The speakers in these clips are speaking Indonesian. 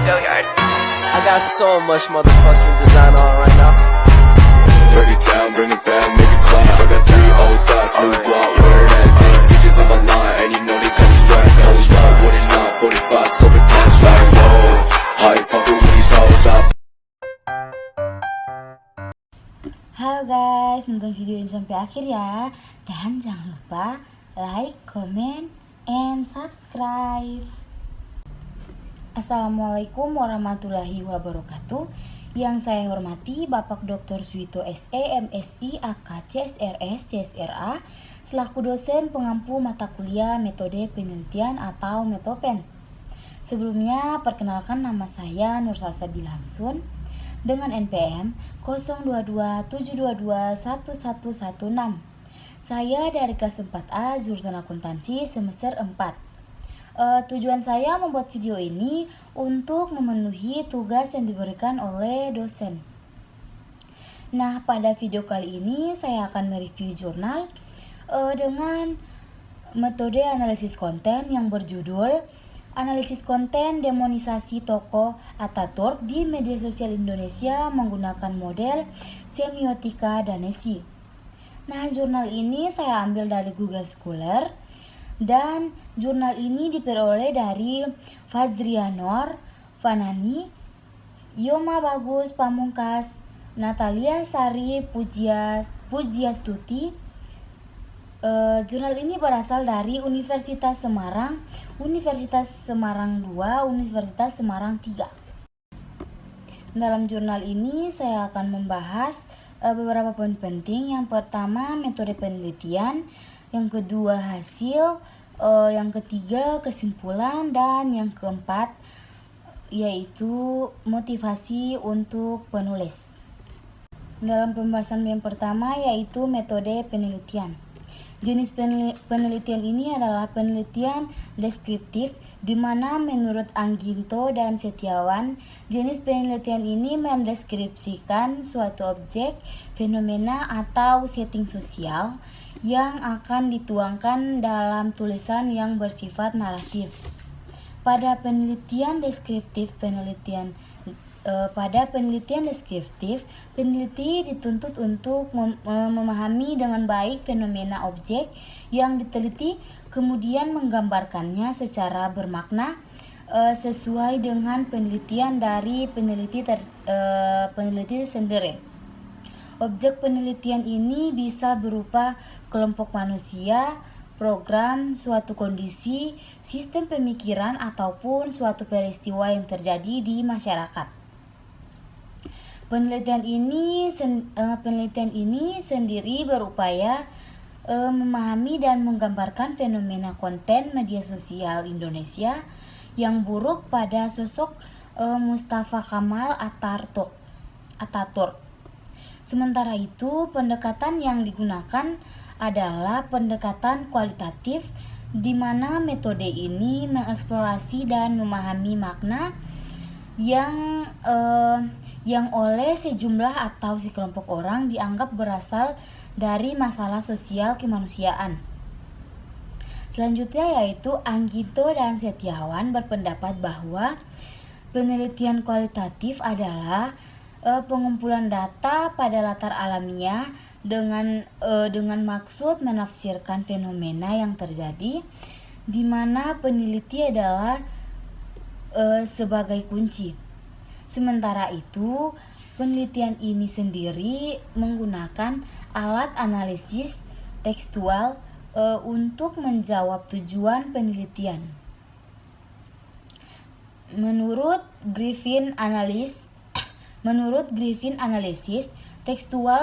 I got so much motherfucking design on right now. Break it down, bring it back, make it clap. I got 3 old thoughts, new guap, wear that thing. Bitches on my line, and you know they come strapped. Hold up, what it not, 45, scope it cash like whoa. How you fucking with these hoes up? Halo guys, nonton video ini sampai akhir ya. Dan jangan lupa like, comment, and subscribe. Assalamualaikum warahmatullahi wabarakatuh. Yang saya hormati Bapak Dr. Suito SE, MSI, AK, CSRS, CSRA selaku dosen pengampu mata kuliah metode penelitian atau Metopen. Sebelumnya perkenalkan, nama saya Nur Salsabila Hamsun dengan NPM 0227221116. Saya dari kelas 4A jurusan akuntansi semester 4. Tujuan saya membuat video ini untuk memenuhi tugas yang diberikan oleh dosen. Nah, pada video kali ini saya akan mereview jurnal dengan metode analisis konten yang berjudul Analisis Konten Demonisasi Tokoh Ataturk di Media Sosial Indonesia menggunakan model semiotika Danesi. Nah, jurnal ini saya ambil dari Google Scholar. Dan jurnal ini diperoleh dari Fajrianor, Fanani, Yoma Bagus Pamungkas, Natalia Sari Pujiastuti. Jurnal ini berasal dari Universitas Semarang, Universitas Semarang II, Universitas Semarang III. Dalam jurnal ini saya akan membahas beberapa poin penting. Yang pertama, metode penelitian. Yang kedua, hasil. Yang ketiga, kesimpulan. Dan yang keempat, yaitu motivasi untuk penulis. Dalam pembahasan yang pertama, yaitu metode penelitian. Jenis penelitian ini adalah penelitian deskriptif, di mana menurut Angginto dan Setiawan, jenis penelitian ini mendeskripsikan suatu objek, fenomena, atau setting sosial yang akan dituangkan dalam tulisan yang bersifat naratif. Pada penelitian deskriptif, peneliti dituntut untuk memahami dengan baik fenomena objek yang diteliti, kemudian menggambarkannya secara bermakna sesuai dengan penelitian dari peneliti sendiri. Objek penelitian ini bisa berupa kelompok manusia, program, suatu kondisi, sistem pemikiran, ataupun suatu peristiwa yang terjadi di masyarakat. Penelitian ini sendiri berupaya memahami dan menggambarkan fenomena konten media sosial Indonesia yang buruk pada sosok Mustafa Kamal Ataturk. Sementara itu, pendekatan yang digunakan adalah pendekatan kualitatif, di mana metode ini mengeksplorasi dan memahami makna yang oleh sejumlah atau sekelompok orang dianggap berasal dari masalah sosial kemanusiaan. Selanjutnya, yaitu Angginto dan Setiawan berpendapat bahwa penelitian kualitatif adalah pengumpulan data pada latar alamiah dengan maksud menafsirkan fenomena yang terjadi, di mana peneliti adalah sebagai kunci. Sementara itu, penelitian ini sendiri menggunakan alat analisis tekstual untuk menjawab tujuan penelitian. Menurut Griffin Analysis, tekstual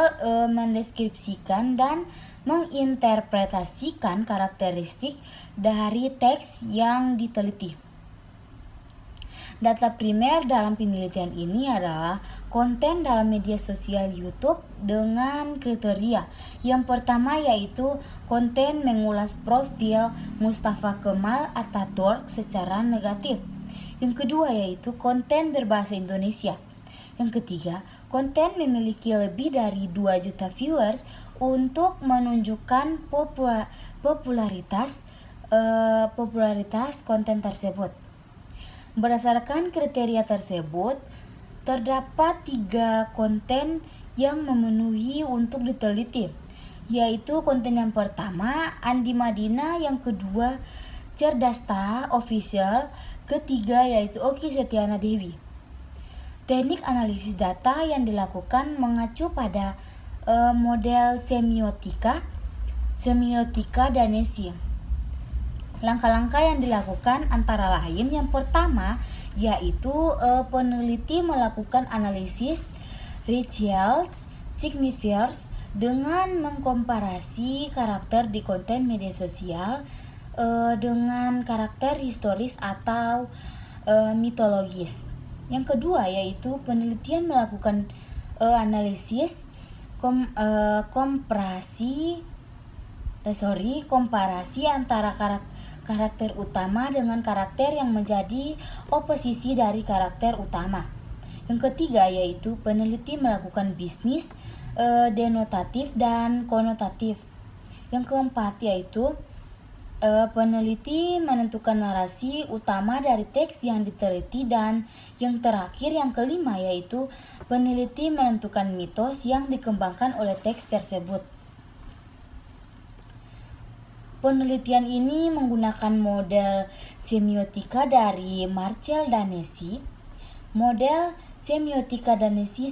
mendeskripsikan dan menginterpretasikan karakteristik dari teks yang diteliti. Data primer dalam penelitian ini adalah konten dalam media sosial YouTube dengan kriteria. Yang pertama, yaitu konten mengulas profil Mustafa Kemal Ataturk secara negatif. Yang kedua, yaitu konten berbahasa Indonesia. Yang ketiga, konten memiliki lebih dari 2 juta viewers untuk menunjukkan popularitas konten tersebut. Berdasarkan kriteria tersebut, terdapat 3 konten yang memenuhi untuk diteliti, yaitu konten yang pertama, Andi Madina, yang kedua, Cerdasta Official, ketiga yaitu Oki Setiana Dewi. Teknik analisis data yang dilakukan mengacu pada model semiotika Danesi. Langkah-langkah yang dilakukan antara lain yang pertama yaitu peneliti melakukan analisis results signifiers dengan mengkomparasi karakter di konten media sosial dengan karakter historis atau mitologis. Yang kedua yaitu penelitian melakukan analisis komparasi antara karakter utama dengan karakter yang menjadi oposisi dari karakter utama. Yang ketiga yaitu peneliti melakukan bisnis denotatif dan konotatif. Yang keempat yaitu peneliti menentukan narasi utama dari teks yang diteliti, dan yang terakhir yang kelima yaitu peneliti menentukan mitos yang dikembangkan oleh teks tersebut. Penelitian ini menggunakan model semiotika dari Marcel Danesi. Model semiotika Danesi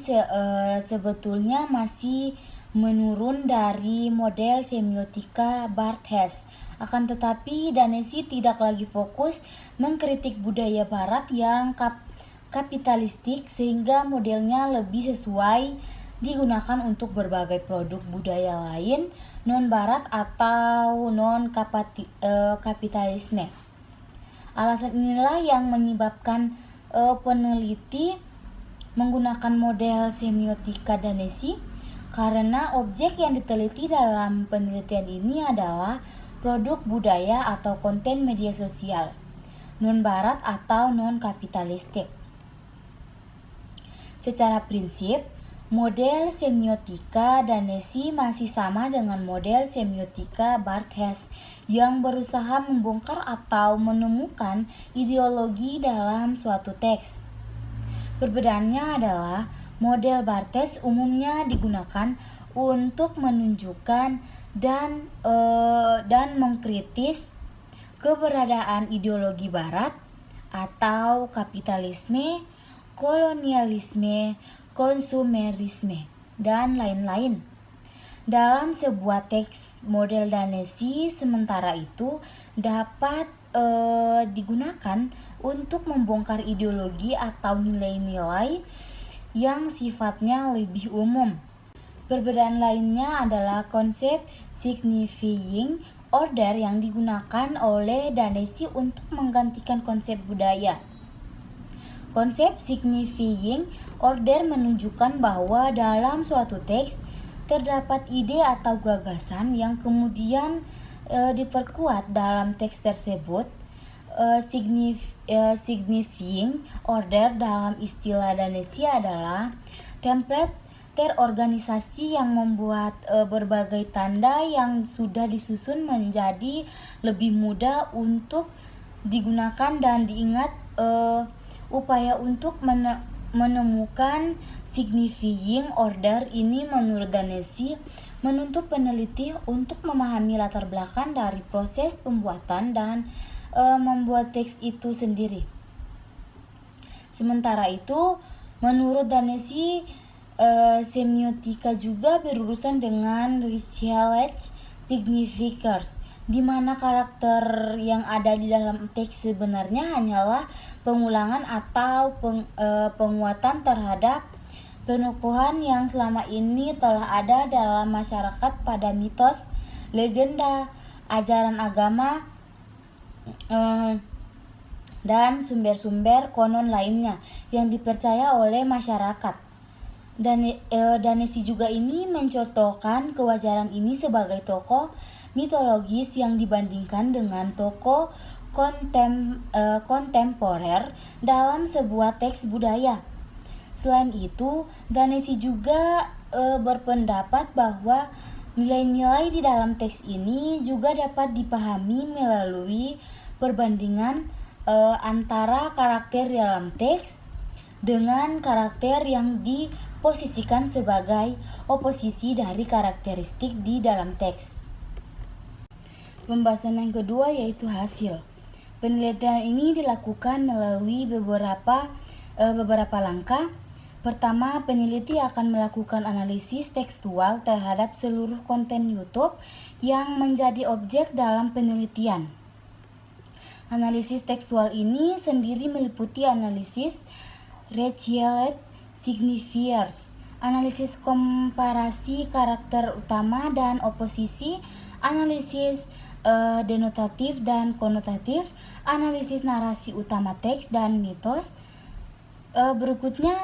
sebetulnya masih menurun dari model semiotika Bart Hess. Akan tetapi Danesi tidak lagi fokus mengkritik budaya barat yang kapitalistik, sehingga modelnya lebih sesuai digunakan untuk berbagai produk budaya lain non-barat atau non-kapitalisme. Alasan inilah yang menyebabkan peneliti menggunakan model semiotika Danesi, karena objek yang diteliti dalam penelitian ini adalah produk budaya atau konten media sosial non-barat atau non-kapitalistik. Secara prinsip, model semiotika Danesi masih sama dengan model semiotika Bart Hess yang berusaha membongkar atau menemukan ideologi dalam suatu teks. Perbedaannya adalah model Bart Hess umumnya digunakan untuk menunjukkan dan mengkritis keberadaan ideologi barat atau kapitalisme, kolonialisme, konsumerisme, dan lain-lain. Dalam sebuah teks model Danesi sementara itu dapat digunakan untuk membongkar ideologi atau nilai-nilai yang sifatnya lebih umum. Perbedaan lainnya adalah konsep signifying order yang digunakan oleh Danesi untuk menggantikan konsep budaya. Konsep signifying order menunjukkan bahwa dalam suatu teks terdapat ide atau gagasan yang kemudian diperkuat dalam teks tersebut. Signifying order dalam istilah Danesi adalah template terorganisasi yang membuat berbagai tanda yang sudah disusun menjadi lebih mudah untuk digunakan dan diingat. Upaya untuk menemukan signifying order ini menurut Danesi menuntut peneliti untuk memahami latar belakang dari proses pembuatan dan membuat teks itu sendiri. Sementara itu, menurut Danesi, semiotika juga berurusan dengan results signifiers, di mana karakter yang ada di dalam teks sebenarnya hanyalah pengulangan atau penguatan terhadap penokohan yang selama ini telah ada dalam masyarakat pada mitos, legenda, ajaran agama, dan sumber-sumber konon lainnya yang dipercaya oleh masyarakat. Danesi juga ini mencontohkan kewajaran ini sebagai tokoh mitologis yang dibandingkan dengan tokoh kontemporer dalam sebuah teks budaya. Selain itu, Danesi juga berpendapat bahwa nilai-nilai di dalam teks ini juga dapat dipahami melalui perbandingan antara karakter dalam teks dengan karakter yang diposisikan sebagai oposisi dari karakteristik di dalam teks. Pembahasan yang kedua yaitu hasil. Penelitian ini dilakukan melalui beberapa langkah. Pertama, peneliti akan melakukan analisis tekstual terhadap seluruh konten YouTube yang menjadi objek dalam penelitian. Analisis tekstual ini sendiri meliputi analisis Retielet signifiers, analisis komparasi karakter utama dan oposisi, analisis denotatif dan konotatif, analisis narasi utama teks dan mitos. Berikutnya,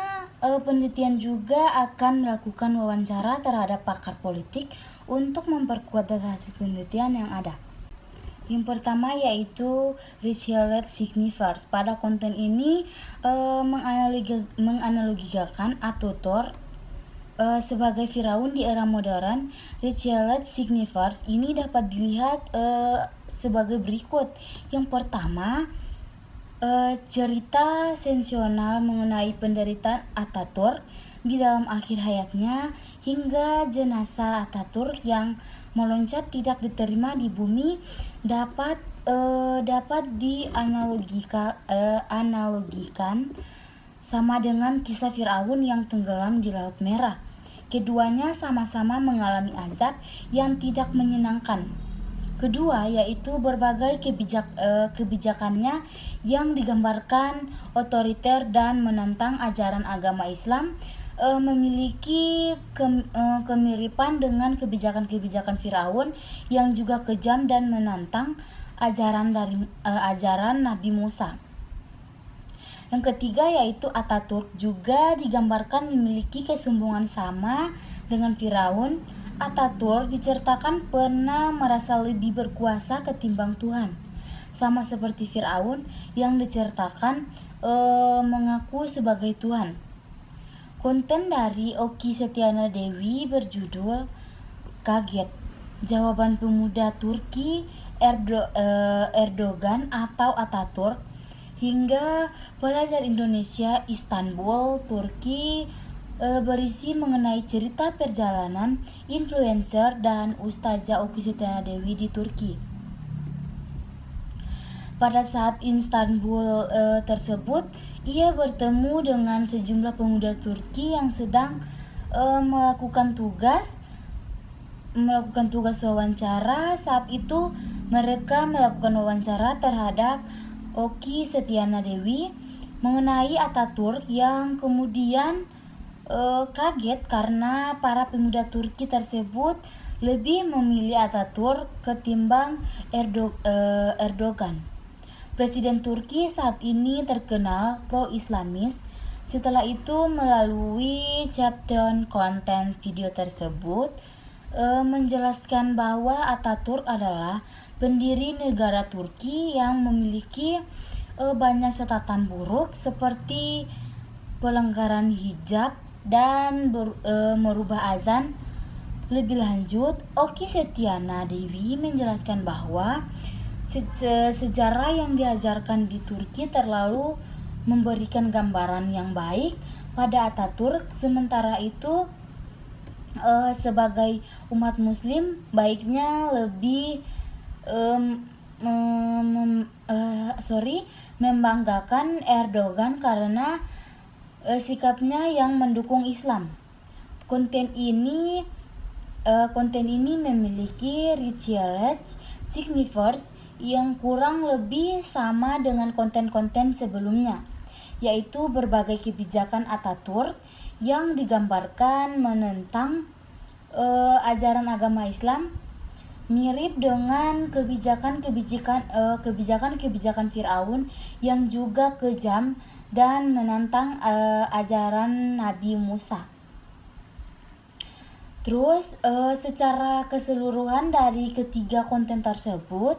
penelitian juga akan melakukan wawancara terhadap pakar politik untuk memperkuat data hasil penelitian yang ada. Yang pertama yaitu Retielet signifiers. Pada konten ini menganalogikan Ataturk sebagai Firaun di era modern. Retielet signifiers ini dapat dilihat sebagai berikut. Yang pertama, cerita sensasional mengenai penderitaan Ataturk di dalam akhir hayatnya hingga jenazah Ataturk yang meloncat tidak diterima di bumi dapat dianalogikan sama dengan kisah Firaun yang tenggelam di Laut Merah. Keduanya sama-sama mengalami azab yang tidak menyenangkan. Kedua yaitu berbagai kebijakannya yang digambarkan otoriter dan menentang ajaran agama Islam memiliki kemiripan dengan kebijakan-kebijakan Firaun yang juga kejam dan menantang ajaran Nabi Musa. Yang ketiga yaitu Ataturk juga digambarkan memiliki kesombongan sama dengan Firaun. Ataturk diceritakan pernah merasa lebih berkuasa ketimbang Tuhan, sama seperti Firaun yang diceritakan mengaku sebagai Tuhan. Konten dari Oki Setiana Dewi berjudul Kaget, Jawaban Pemuda Turki Erdogan atau Ataturk, hingga pelajar Indonesia Istanbul, Turki, berisi mengenai cerita perjalanan influencer dan Ustazah Oki Setiana Dewi di Turki. Pada saat Istanbul tersebut, ia bertemu dengan sejumlah pemuda Turki yang sedang melakukan tugas wawancara. Saat itu mereka melakukan wawancara terhadap Oki Setiana Dewi mengenai Ataturk yang kemudian kaget karena para pemuda Turki tersebut lebih memilih Ataturk ketimbang Erdogan. Presiden Turki saat ini terkenal pro-Islamis. Setelah itu melalui caption konten video tersebut menjelaskan bahwa Ataturk adalah pendiri negara Turki yang memiliki banyak catatan buruk seperti pelanggaran hijab dan merubah azan. Lebih lanjut, Oki Setiana Dewi menjelaskan bahwa sejarah yang diajarkan di Turki terlalu memberikan gambaran yang baik pada Ataturk. Sementara itu sebagai umat muslim baiknya lebih membanggakan Erdogan karena sikapnya yang mendukung Islam. Konten ini memiliki Retielet signifiers yang kurang lebih sama dengan konten-konten sebelumnya, yaitu berbagai kebijakan Ataturk yang digambarkan menentang ajaran agama Islam, mirip dengan kebijakan Firaun yang juga kejam dan menantang ajaran Nabi Musa. Terus secara keseluruhan dari ketiga konten tersebut,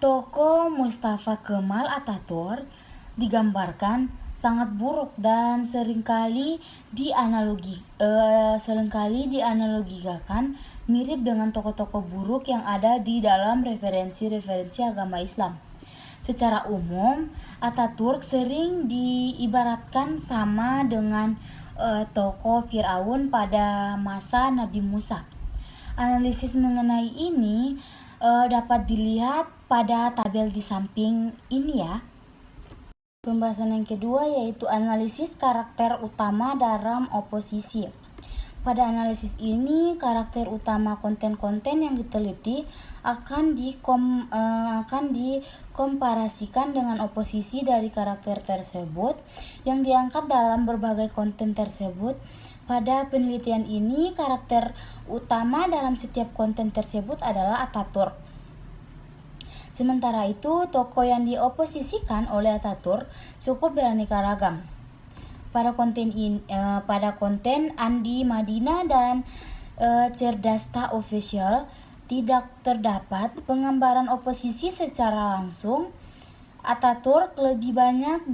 tokoh Mustafa Kemal Ataturk digambarkan sangat buruk dan seringkali dianalogikan mirip dengan tokoh-tokoh buruk yang ada di dalam referensi-referensi agama Islam. Secara umum, Ataturk sering diibaratkan sama dengan tokoh Firaun pada masa Nabi Musa. Analisis mengenai ini dapat dilihat pada tabel di samping ini ya. Pembahasan yang kedua yaitu analisis karakter utama dalam oposisi. Pada analisis ini, karakter utama konten-konten yang diteliti akan dikomparasikan dengan oposisi dari karakter tersebut yang diangkat dalam berbagai konten tersebut. Pada penelitian ini, karakter utama dalam setiap konten tersebut adalah Ataturk. Sementara itu, tokoh yang dioposisikan oleh Ataturk cukup beraneka ragam. Pada konten Andi Madina dan Cerdasta Official tidak terdapat penggambaran oposisi secara langsung. Ataturk lebih banyak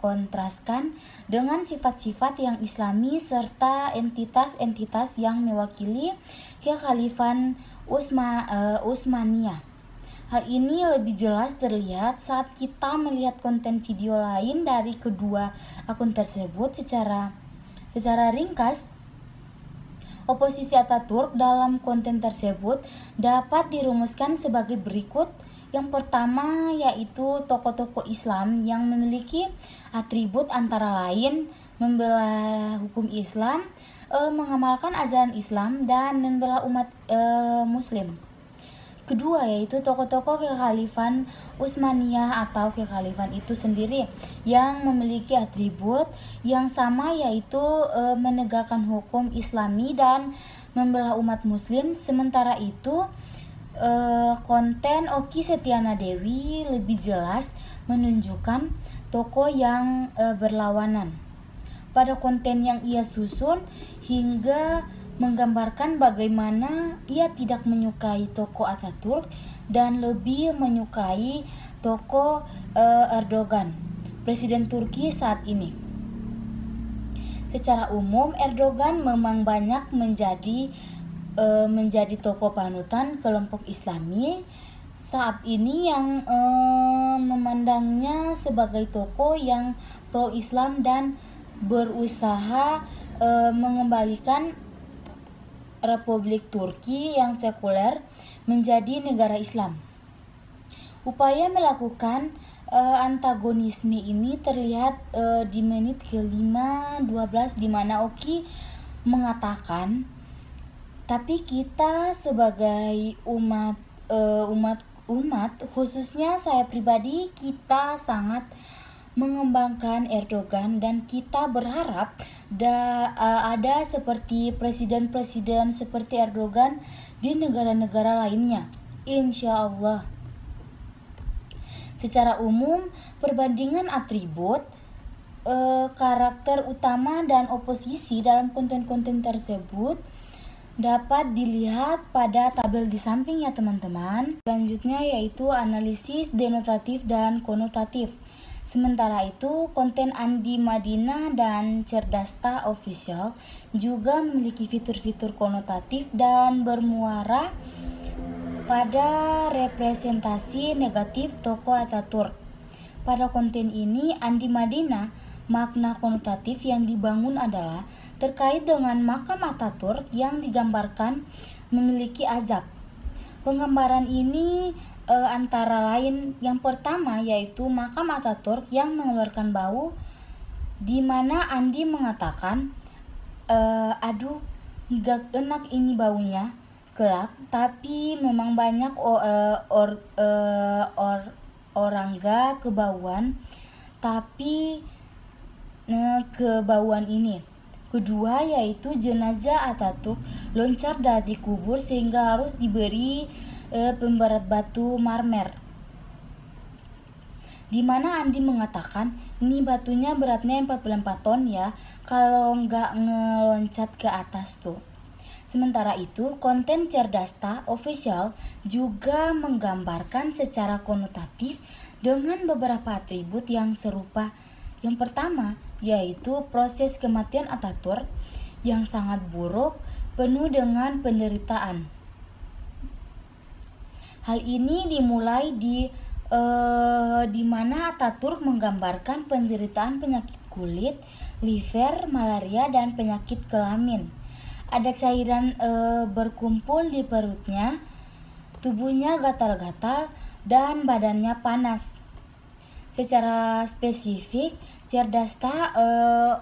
kontraskan dengan sifat-sifat yang Islami serta entitas-entitas yang mewakili kekhalifan Utsmaniyah. Hal ini lebih jelas terlihat saat kita melihat konten video lain dari kedua akun tersebut. Secara ringkas, oposisi Ataturk dalam konten tersebut dapat dirumuskan sebagai berikut. Yang pertama yaitu tokoh-tokoh Islam yang memiliki atribut antara lain membela hukum Islam, mengamalkan ajaran Islam, dan membela umat Muslim. Kedua yaitu tokoh-tokoh kekhalifan Utsmaniyah atau kekhalifan itu sendiri yang memiliki atribut yang sama yaitu menegakkan hukum Islami dan membela umat Muslim. Sementara itu konten Okky Setiana Dewi lebih jelas menunjukkan tokoh yang berlawanan. Pada konten yang ia susun hingga menggambarkan bagaimana ia tidak menyukai tokoh Ataturk dan lebih menyukai tokoh Erdogan, presiden Turki saat ini. Secara umum, Erdogan memang banyak menjadi tokoh panutan kelompok Islami saat ini yang memandangnya sebagai tokoh yang pro-Islam dan berusaha mengembalikan Republik Turki yang sekuler menjadi negara Islam. Upaya melakukan antagonisme ini terlihat di menit ke-5:12 di mana Okky mengatakan, tapi kita sebagai umat khususnya saya pribadi, kita sangat mengembangkan Erdogan dan kita berharap ada seperti presiden-presiden seperti Erdogan di negara-negara lainnya, insya Allah. Secara umum, perbandingan atribut, karakter utama dan oposisi dalam konten-konten tersebut dapat dilihat pada tabel di samping ya teman-teman. Selanjutnya yaitu analisis denotatif dan konotatif. Sementara itu, konten Andi Madina dan Cerdasta Official juga memiliki fitur-fitur konotatif dan bermuara pada representasi negatif tokoh Ataturk. Pada konten ini, Andi Madina, makna konotatif yang dibangun adalah terkait dengan makam Ataturk yang digambarkan memiliki azab. Penggambaran ini antara lain yang pertama yaitu makam Ataturk yang mengeluarkan bau, di mana Andi mengatakan, aduh gak enak ini baunya kelak, tapi memang banyak orang gak kebauan tapi kebauan ini. Kedua yaitu jenazah Ataturk loncat dari kubur sehingga harus diberi pemberat batu marmer, di mana Andi mengatakan ini batunya beratnya 44 ton ya kalau nggak ngeloncat ke atas tuh. Sementara itu, konten Cerdasta Official juga menggambarkan secara konotatif dengan beberapa atribut yang serupa. Yang pertama yaitu proses kematian Ataturk yang sangat buruk, penuh dengan penderitaan. Hal ini dimulai di mana Ataturk menggambarkan penderitaan penyakit kulit, liver, malaria, dan penyakit kelamin. Ada cairan berkumpul di perutnya, tubuhnya gatal-gatal, dan badannya panas. Secara spesifik, Cerdasta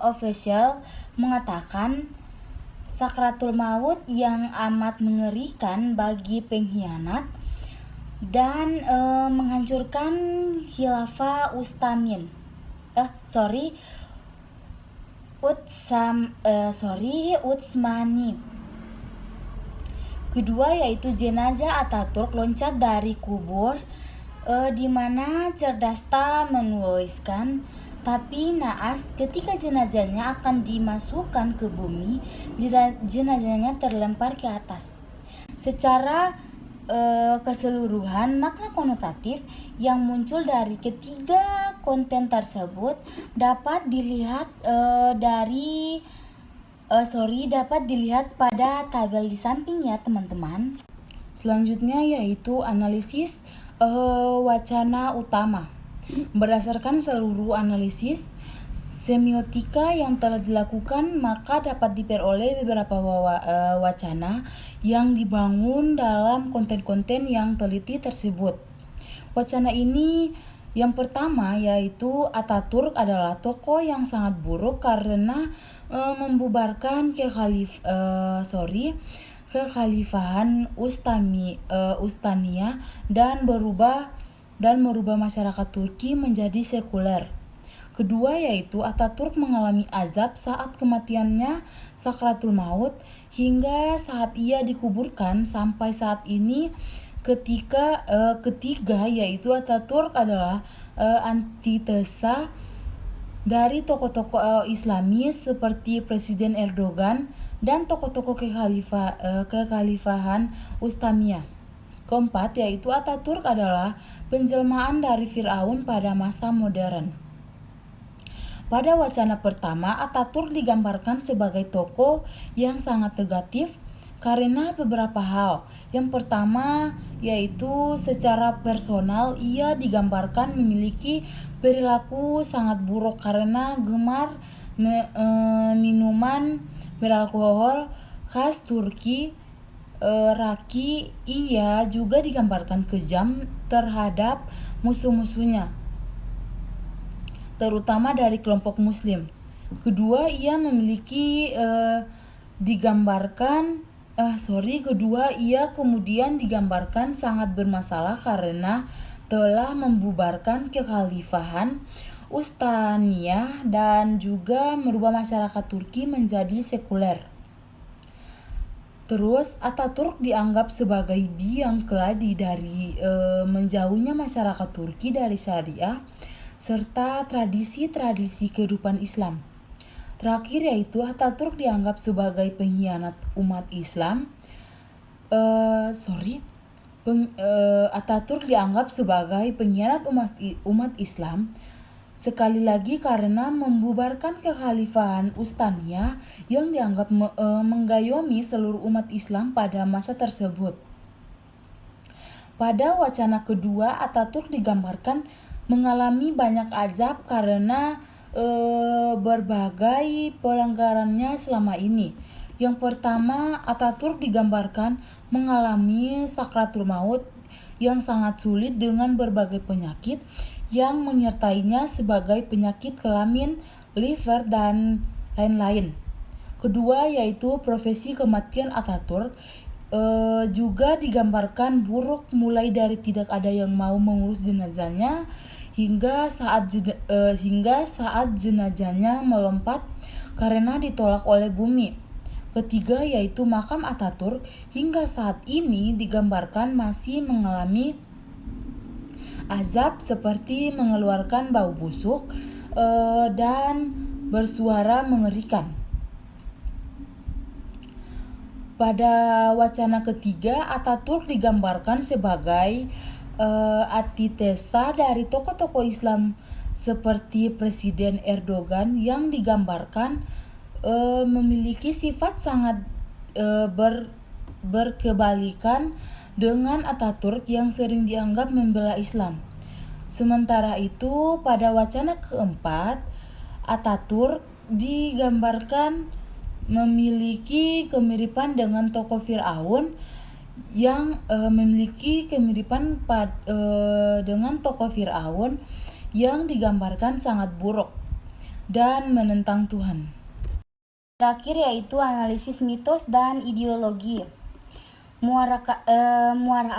Official mengatakan sakratul maut yang amat mengerikan bagi pengkhianat dan menghancurkan khilafah Utsmani. Kedua yaitu jenazah Ataturk loncat dari kubur, di mana Cerdasta menuliskan, tapi naas ketika jenazahnya akan dimasukkan ke bumi, jenazahnya terlempar ke atas. Secara keseluruhan, makna konotatif yang muncul dari ketiga konten tersebut dapat dilihat dapat dilihat pada tabel di samping ya teman-teman. Selanjutnya yaitu analisis wacana utama. Berdasarkan seluruh analisis semiotika yang telah dilakukan, maka dapat diperoleh beberapa wacana yang dibangun dalam konten-konten yang teliti tersebut. Wacana ini yang pertama yaitu Ataturk adalah tokoh yang sangat buruk karena membubarkan kekhalifahan Ustaniyah dan merubah masyarakat Turki menjadi sekuler. Kedua yaitu Ataturk mengalami azab saat kematiannya sakratul maut hingga saat ia dikuburkan sampai saat ini. Ketiga yaitu Ataturk adalah antitesa dari tokoh-tokoh Islamis seperti Presiden Erdogan dan tokoh-tokoh kekhalifahan Ustamiyah. Keempat yaitu Ataturk adalah penjelmaan dari Firaun pada masa modern. Pada wacana pertama, Ataturk digambarkan sebagai tokoh yang sangat negatif karena beberapa hal. Yang pertama yaitu secara personal ia digambarkan memiliki perilaku sangat buruk karena gemar minuman beralkohol khas Turki, raki. Ia juga digambarkan kejam terhadap musuh-musuhnya, terutama dari kelompok muslim. Kedua, ia kemudian digambarkan sangat bermasalah karena telah membubarkan kekhalifahan Ustaniyah dan juga merubah masyarakat Turki menjadi sekuler. Terus, Ataturk dianggap sebagai biang keladi dari menjauhnya masyarakat Turki dari syariah serta tradisi-tradisi kehidupan Islam. Terakhir yaitu Ataturk dianggap sebagai pengkhianat umat Islam. Ataturk dianggap sebagai pengkhianat umat Islam sekali lagi karena membubarkan kekhalifahan Ustaniyah yang dianggap menggayomi seluruh umat Islam pada masa tersebut. Pada wacana kedua, Ataturk digambarkan mengalami banyak azab karena berbagai pelanggarannya selama ini. Yang pertama, Ataturk digambarkan mengalami sakratul maut yang sangat sulit dengan berbagai penyakit yang menyertainya sebagai penyakit kelamin, liver, dan lain-lain. Kedua yaitu profesi kematian Ataturk juga digambarkan buruk, mulai dari tidak ada yang mau mengurus jenazahnya hingga saat jenazahnya melompat karena ditolak oleh bumi. Ketiga yaitu makam Ataturk hingga saat ini digambarkan masih mengalami azab seperti mengeluarkan bau busuk dan bersuara mengerikan. Pada wacana ketiga, Ataturk digambarkan sebagai antitesa dari tokoh-tokoh Islam seperti Presiden Erdogan yang digambarkan memiliki sifat sangat berkebalikan dengan Ataturk yang sering dianggap membela Islam. Sementara itu, pada wacana keempat, Ataturk digambarkan memiliki kemiripan dengan tokoh Firaun yang dengan tokoh Firaun yang digambarkan sangat buruk dan menentang Tuhan. Terakhir yaitu analisis mitos dan ideologi. Muara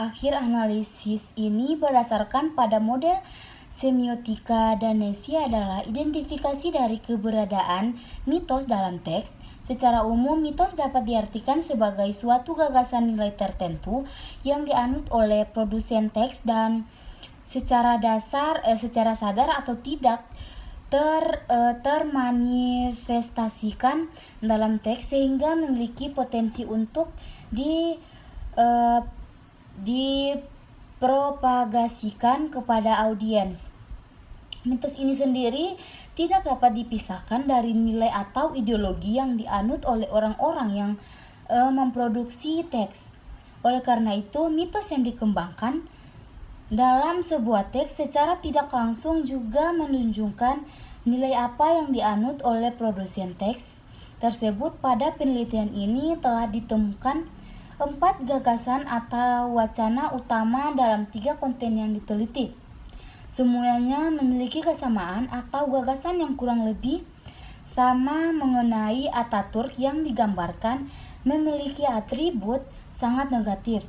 akhir analisis ini berdasarkan pada model semiotika Danesi adalah identifikasi dari keberadaan mitos dalam teks. Secara umum, mitos dapat diartikan sebagai suatu gagasan nilai tertentu yang dianut oleh produsen teks dan secara sadar atau tidak termanifestasikan dalam teks sehingga memiliki potensi untuk dipropagasikan kepada audiens. Mitos ini sendiri tidak dapat dipisahkan dari nilai atau ideologi yang dianut oleh orang-orang yang memproduksi teks. Oleh karena itu, mitos yang dikembangkan dalam sebuah teks secara tidak langsung juga menunjukkan nilai apa yang dianut oleh produsen teks tersebut. Pada penelitian ini telah ditemukan 4 gagasan atau wacana utama dalam 3 konten yang diteliti. Semuanya memiliki kesamaan atau gagasan yang kurang lebih sama mengenai Ataturk yang digambarkan memiliki atribut sangat negatif.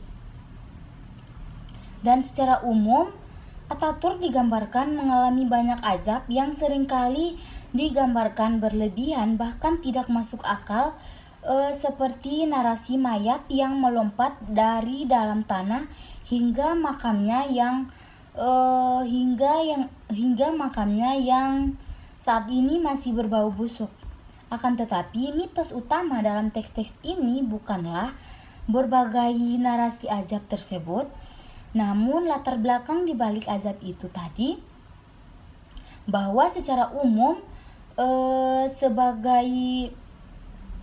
Dan secara umum, Ataturk digambarkan mengalami banyak azab yang seringkali digambarkan berlebihan bahkan tidak masuk akal, seperti narasi mayat yang melompat dari dalam tanah hingga makamnya yang saat ini masih berbau busuk. Akan tetapi, mitos utama dalam teks-teks ini bukanlah berbagai narasi azab tersebut, namun latar belakang di balik azab itu tadi, bahwa secara umum sebagai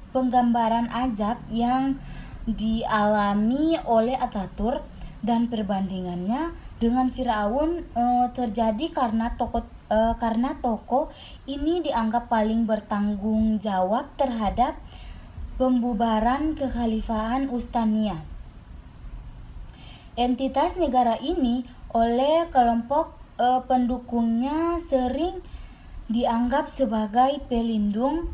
penggambaran azab yang dialami oleh Ataturk dan perbandingannya dengan Firaun terjadi karena tokoh ini dianggap paling bertanggung jawab terhadap pembubaran kekhalifahan Utsmaniyah. Entitas negara ini oleh kelompok pendukungnya sering dianggap sebagai pelindung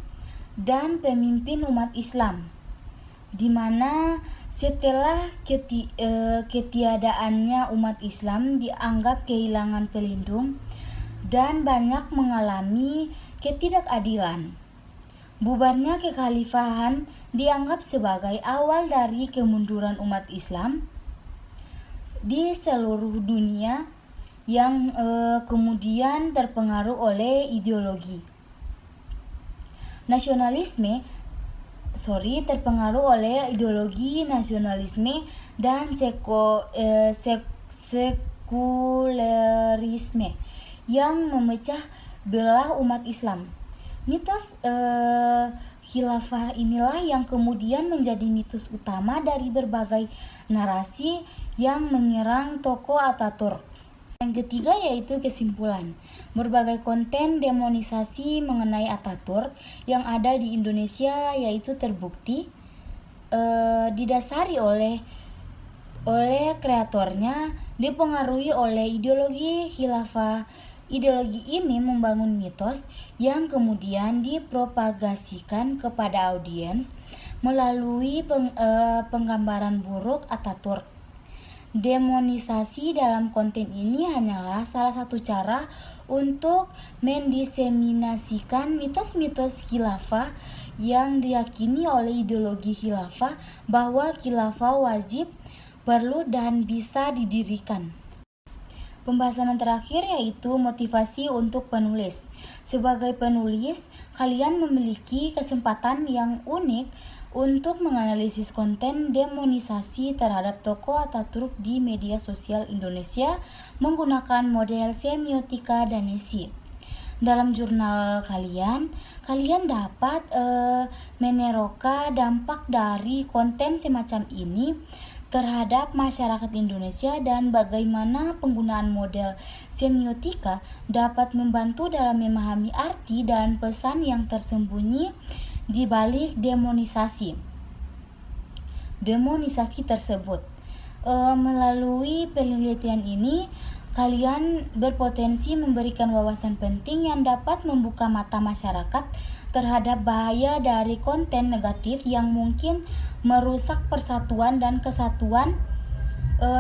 dan pemimpin umat Islam, di mana setelah ketiadaannya umat Islam dianggap kehilangan pelindung dan banyak mengalami ketidakadilan. Bubarnya kekhalifahan dianggap sebagai awal dari kemunduran umat Islam di seluruh dunia yang kemudian terpengaruh oleh ideologi nasionalisme dan sekulerisme yang memecah belah umat Islam. Mitos khilafah inilah yang kemudian menjadi mitos utama dari berbagai narasi yang menyerang tokoh Ataturk. Yang ketiga yaitu kesimpulan. Berbagai konten demonisasi mengenai Ataturk yang ada di Indonesia yaitu terbukti didasari oleh kreatornya dipengaruhi oleh ideologi khilafah. Ideologi ini membangun mitos yang kemudian dipropagasikan kepada audiens melalui penggambaran buruk Ataturk. Demonisasi dalam konten ini hanyalah salah satu cara untuk mendiseminasikan mitos-mitos khilafah yang diyakini oleh ideologi khilafah bahwa khilafah wajib, perlu, dan bisa didirikan. Pembahasan yang terakhir yaitu motivasi untuk penulis. Sebagai penulis, kalian memiliki kesempatan yang unik untuk menganalisis konten demonisasi terhadap tokoh Ataturk di media sosial Indonesia menggunakan model semiotika Danesi. Dalam jurnal kalian dapat meneroka dampak dari konten semacam ini terhadap masyarakat Indonesia dan bagaimana penggunaan model semiotika dapat membantu dalam memahami arti dan pesan yang tersembunyi di balik demonisasi tersebut. Melalui penelitian ini, kalian berpotensi memberikan wawasan penting yang dapat membuka mata masyarakat terhadap bahaya dari konten negatif yang mungkin merusak persatuan dan kesatuan.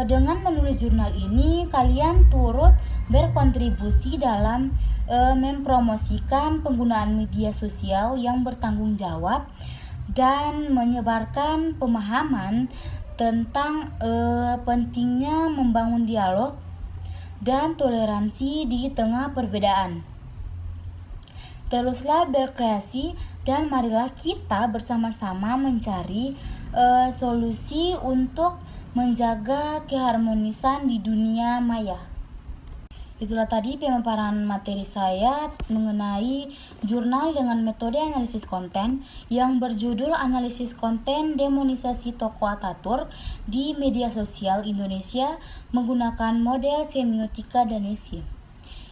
Dengan menulis jurnal ini, kalian turut berkontribusi dalam mempromosikan penggunaan media sosial yang bertanggung jawab dan menyebarkan pemahaman tentang pentingnya membangun dialog dan toleransi di tengah perbedaan. Teruslah berkreasi dan marilah kita bersama-sama mencari solusi untuk menjaga keharmonisan di dunia maya. Itulah tadi pemaparan materi saya mengenai jurnal dengan metode analisis konten yang berjudul Analisis Konten Demonisasi Tokoh Ataturk di Media Sosial Indonesia menggunakan model semiotika Danesi.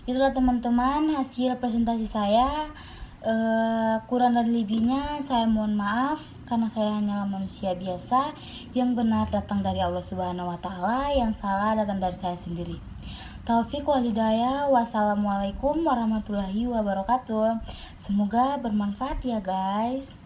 Itulah teman-teman hasil presentasi saya. Kurang dan lebihnya saya mohon maaf karena saya hanyalah manusia biasa. Yang benar datang dari Allah Subhanahu wa taala, yang salah datang dari saya sendiri. Taufik wal hidayah. Wassalamualaikum warahmatullahi wabarakatuh. Semoga bermanfaat ya guys.